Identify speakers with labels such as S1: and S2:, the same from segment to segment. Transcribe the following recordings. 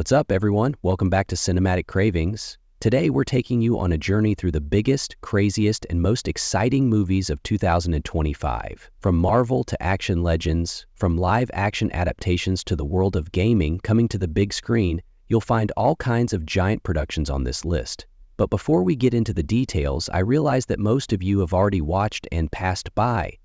S1: What's up, everyone? Welcome back to Cinematic Cravings. Today, we're taking you on a journey through the biggest, craziest, and most exciting movies of 2025. From Marvel to action legends, from live-action adaptations to the world of gaming coming to the big screen, you'll find all kinds of giant productions on this list. But before we get into the details, I realize that most of you have already watched and passed by.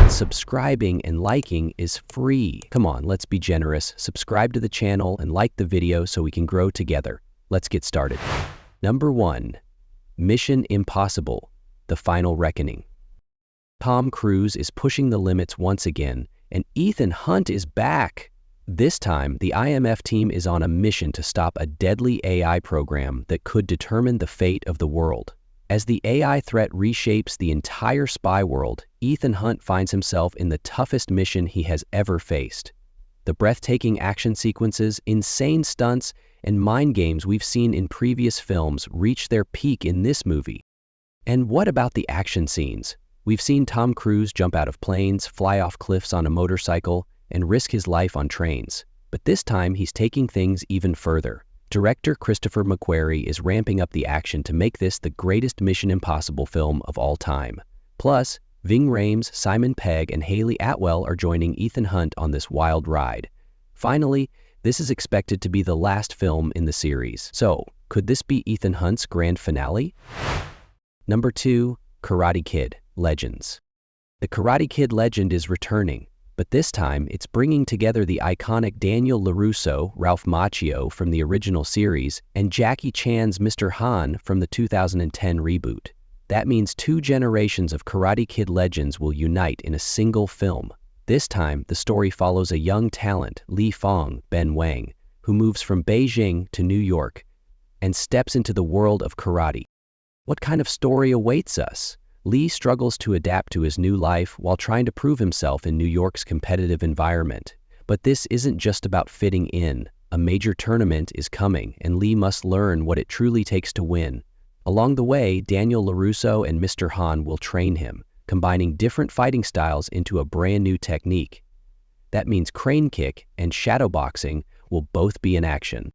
S1: Subscribing and liking is free. Come on, let's be generous. Subscribe to the channel and like the video so we can grow together. Let's get started. Number 1. Mission Impossible: The Final Reckoning. Tom Cruise is pushing the limits once again, and Ethan Hunt is back. This time, the IMF team is on a mission to stop a deadly AI program that could determine the fate of the world. As the AI threat reshapes the entire spy world, Ethan Hunt finds himself in the toughest mission he has ever faced. The breathtaking action sequences, insane stunts, and mind games we've seen in previous films reach their peak in this movie. And what about the action scenes? We've seen Tom Cruise jump out of planes, fly off cliffs on a motorcycle, and risk his life on trains. But this time, he's taking things even further. Director Christopher McQuarrie is ramping up the action to make this the greatest Mission Impossible film of all time. Plus, Ving Rhames, Simon Pegg, and Haley Atwell are joining Ethan Hunt on this wild ride. Finally, this is expected to be the last film in the series. So, could this be Ethan Hunt's grand finale? Number 2. Karate Kid: Legends. The Karate Kid legend is returning, but this time it's bringing together the iconic Daniel LaRusso, Ralph Macchio from the original series, and Jackie Chan's Mr. Han from the 2010 reboot. That means 2 generations of Karate Kid legends will unite in a single film. This time, the story follows a young talent, Li Fong, Ben Wang, who moves from Beijing to New York and steps into the world of karate. What kind of story awaits us? Li struggles to adapt to his new life while trying to prove himself in New York's competitive environment. But this isn't just about fitting in. A major tournament is coming, and Li must learn what it truly takes to win. Along the way, Daniel LaRusso and Mr. Han will train him, combining different fighting styles into a brand new technique. That means crane kick and shadow boxing will both be in action.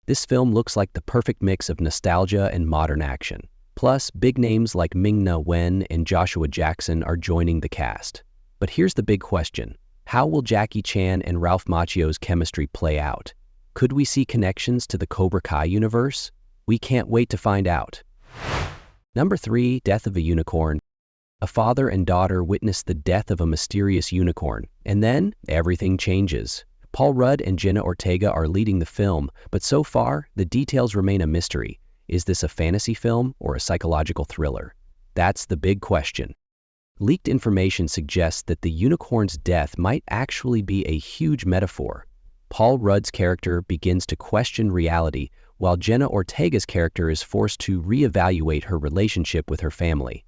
S1: This film looks like the perfect mix of nostalgia and modern action. Plus, big names like Ming-Na Wen and Joshua Jackson are joining the cast. But here's the big question. How will Jackie Chan and Ralph Macchio's chemistry play out? Could we see connections to the Cobra Kai universe? We can't wait to find out. Number 3. Death of a Unicorn. A father and daughter witness the death of a mysterious unicorn, and then everything changes. Paul Rudd and Jenna Ortega are leading the film, but so far, the details remain a mystery. Is this a fantasy film or a psychological thriller? That's the big question. Leaked information suggests that the unicorn's death might actually be a huge metaphor. Paul Rudd's character begins to question reality, while Jenna Ortega's character is forced to reevaluate her relationship with her family.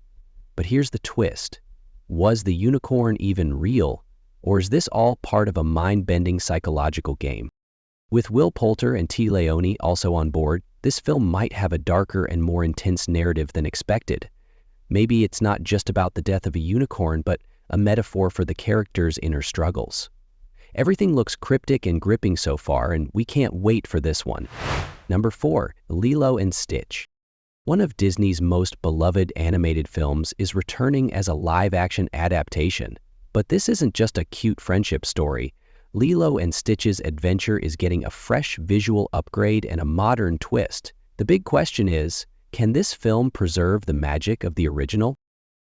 S1: But here's the twist. Was the unicorn even real, or is this all part of a mind-bending psychological game? With Will Poulter and T. Leone also on board, this film might have a darker and more intense narrative than expected. Maybe it's not just about the death of a unicorn, but a metaphor for the character's inner struggles. Everything looks cryptic and gripping so far, and we can't wait for this one. Number 4. Lilo and Stitch. One of Disney's most beloved animated films is returning as a live-action adaptation. But this isn't just a cute friendship story. Lilo and Stitch's adventure is getting a fresh visual upgrade and a modern twist. The big question is, can this film preserve the magic of the original?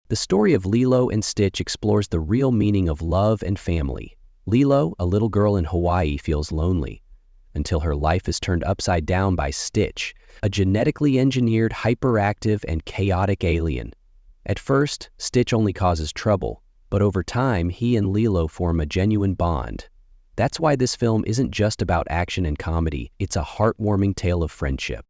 S1: The story of Lilo and Stitch explores the real meaning of love and family. Lilo, a little girl in Hawaii, feels lonely until her life is turned upside down by Stitch, a genetically engineered, hyperactive, and chaotic alien. At first, Stitch only causes trouble, but over time, he and Lilo form a genuine bond. That's why this film isn't just about action and comedy, it's a heartwarming tale of friendship.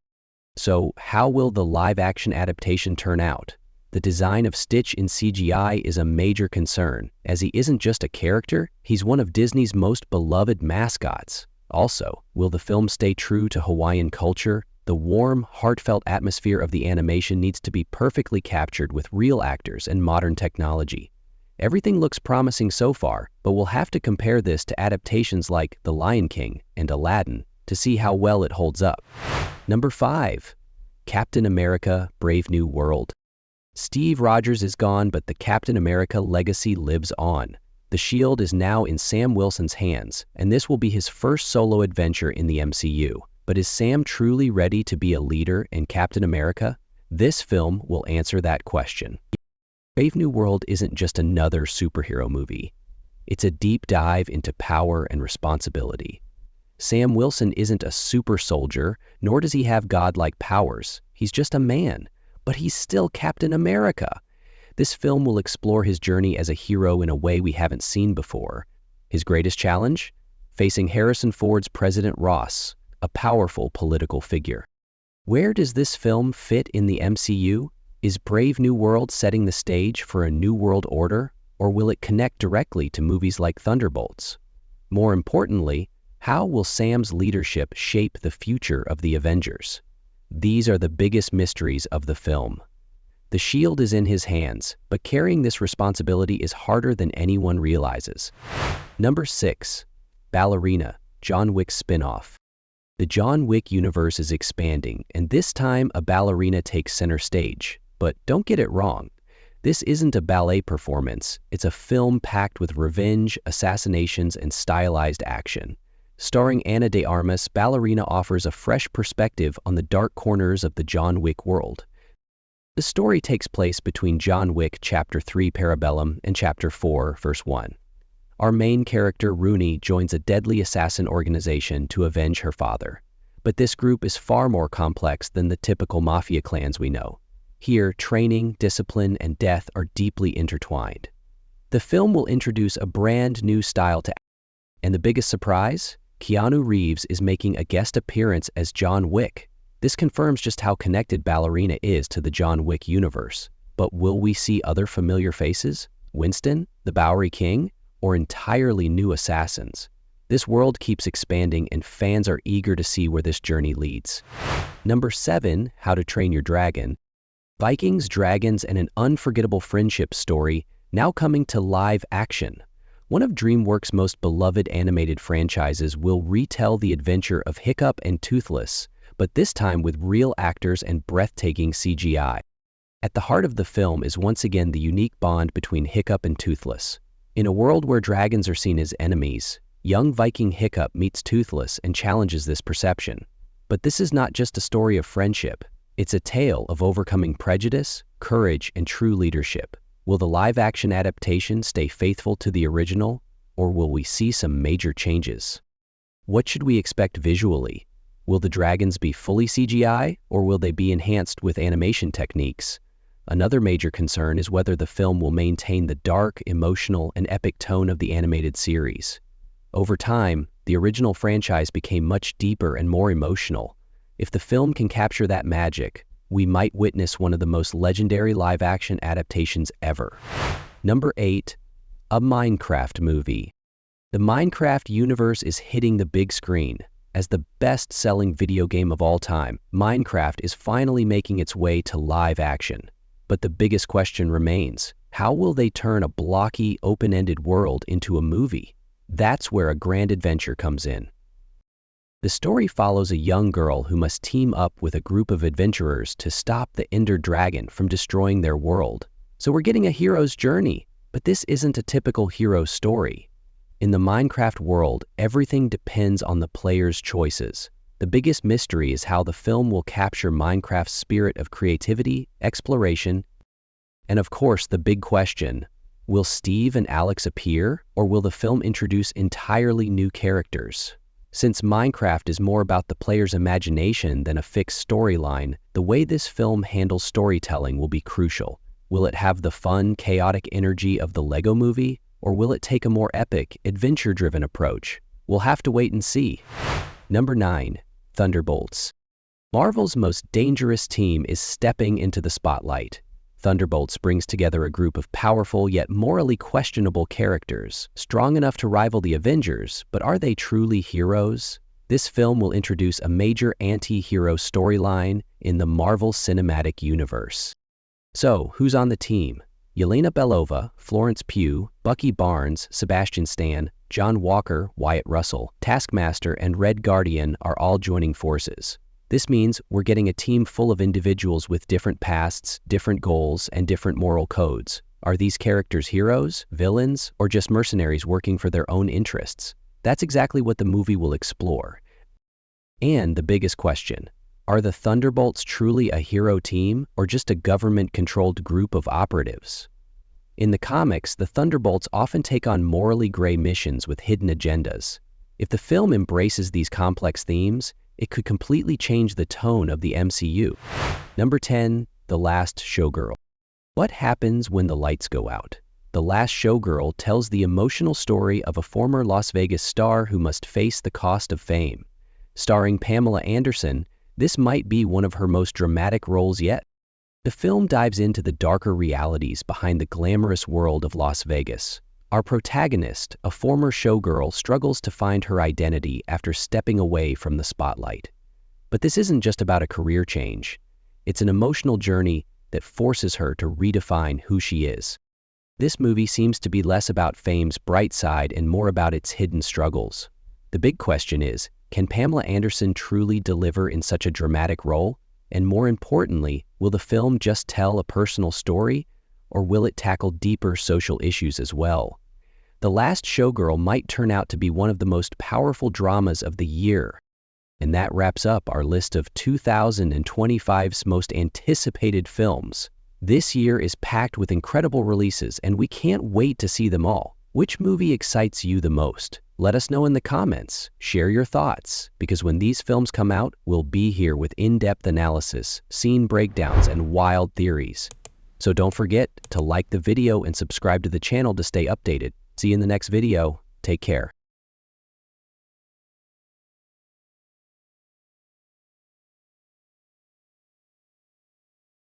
S1: So, how will the live-action adaptation turn out? The design of Stitch in CGI is a major concern, as he isn't just a character, he's one of Disney's most beloved mascots. Also, will the film stay true to Hawaiian culture? The warm, heartfelt atmosphere of the animation needs to be perfectly captured with real actors and modern technology. Everything looks promising so far, but we'll have to compare this to adaptations like The Lion King and Aladdin to see how well it holds up. Number 5. Captain America: Brave New World. Steve Rogers is gone, but the Captain America legacy lives on. The shield is now in Sam Wilson's hands, and this will be his first solo adventure in the MCU. But is Sam truly ready to be a leader in Captain America? This film will answer that question. Brave New World isn't just another superhero movie. It's a deep dive into power and responsibility. Sam Wilson isn't a super soldier, nor does he have godlike powers. He's just a man, but he's still Captain America. This film will explore his journey as a hero in a way we haven't seen before. His greatest challenge? Facing Harrison Ford's President Ross, a powerful political figure. Where does this film fit in the MCU? Is Brave New World setting the stage for a new world order, or will it connect directly to movies like Thunderbolts? More importantly, how will Sam's leadership shape the future of the Avengers? These are the biggest mysteries of the film. The shield is in his hands, but carrying this responsibility is harder than anyone realizes. Number 6. Ballerina: John Wick Spin-Off. The John Wick universe is expanding, and this time a ballerina takes center stage. But don't get it wrong. This isn't a ballet performance. It's a film packed with revenge, assassinations, and stylized action. Starring Ana de Armas, Ballerina offers a fresh perspective on the dark corners of the John Wick world. The story takes place between John Wick Chapter 3 Parabellum and Chapter 4 Verse 1. Our main character, Rooney, joins a deadly assassin organization to avenge her father. But this group is far more complex than the typical mafia clans we know. Here, training, discipline, and death are deeply intertwined. The film will introduce a brand new style to action. And the biggest surprise? Keanu Reeves is making a guest appearance as John Wick. This confirms just how connected Ballerina is to the John Wick universe. But will we see other familiar faces? Winston, the Bowery King, or entirely new assassins? This world keeps expanding, and fans are eager to see where this journey leads. Number 7. How to Train Your Dragon. Vikings, dragons, and an unforgettable friendship story now coming to live action. One of DreamWorks' most beloved animated franchises will retell the adventure of Hiccup and Toothless, but this time with real actors and breathtaking CGI. At the heart of the film is once again the unique bond between Hiccup and Toothless. In a world where dragons are seen as enemies, young Viking Hiccup meets Toothless and challenges this perception. But this is not just a story of friendship. It's a tale of overcoming prejudice, courage, and true leadership. Will the live-action adaptation stay faithful to the original, or will we see some major changes? What should we expect visually? Will the dragons be fully CGI, or will they be enhanced with animation techniques? Another major concern is whether the film will maintain the dark, emotional, and epic tone of the animated series. Over time, the original franchise became much deeper and more emotional. If the film can capture that magic, we might witness one of the most legendary live-action adaptations ever. Number 8. A Minecraft movie. The Minecraft universe is hitting the big screen. As the best-selling video game of all time, Minecraft is finally making its way to live action. But the biggest question remains: how will they turn a blocky, open-ended world into a movie? That's where a grand adventure comes in. The story follows a young girl who must team up with a group of adventurers to stop the Ender Dragon from destroying their world. So we're getting a hero's journey, but this isn't a typical hero story. In the Minecraft world, everything depends on the player's choices. The biggest mystery is how the film will capture Minecraft's spirit of creativity, exploration, and of course the big question: will Steve and Alex appear, or will the film introduce entirely new characters? Since Minecraft is more about the player's imagination than a fixed storyline, the way this film handles storytelling will be crucial. Will it have the fun, chaotic energy of the Lego Movie, or will it take a more epic, adventure-driven approach? We'll have to wait and see. Number 9. Thunderbolts. Marvel's most dangerous team is stepping into the spotlight. Thunderbolts brings together a group of powerful yet morally questionable characters, strong enough to rival the Avengers, but are they truly heroes? This film will introduce a major anti-hero storyline in the Marvel Cinematic Universe. So, who's on the team? Yelena Belova, Florence Pugh, Bucky Barnes, Sebastian Stan, John Walker, Wyatt Russell, Taskmaster, and Red Guardian are all joining forces. This means we're getting a team full of individuals with different pasts, different goals, and different moral codes. Are these characters heroes, villains, or just mercenaries working for their own interests? That's exactly what the movie will explore. And the biggest question, are the Thunderbolts truly a hero team or just a government-controlled group of operatives? In the comics, the Thunderbolts often take on morally gray missions with hidden agendas. If the film embraces these complex themes, it could completely change the tone of the MCU. Number 10, The Last Showgirl. What happens when the lights go out? The Last Showgirl tells the emotional story of a former Las Vegas star who must face the cost of fame. Starring Pamela Anderson, this might be one of her most dramatic roles yet. The film dives into the darker realities behind the glamorous world of Las Vegas. Our protagonist, a former showgirl, struggles to find her identity after stepping away from the spotlight. But this isn't just about a career change. It's an emotional journey that forces her to redefine who she is. This movie seems to be less about fame's bright side and more about its hidden struggles. The big question is, can Pamela Anderson truly deliver in such a dramatic role? And more importantly, will the film just tell a personal story, or will it tackle deeper social issues as well? The Last Showgirl might turn out to be one of the most powerful dramas of the year. And that wraps up our list of 2025's most anticipated films. This year is packed with incredible releases, and we can't wait to see them all. Which movie excites you the most? Let us know in the comments. Share your thoughts, because when these films come out, we'll be here with in-depth analysis, scene breakdowns, and wild theories. So don't forget to like the video and subscribe to the channel to stay updated. See you in the next video. Take care.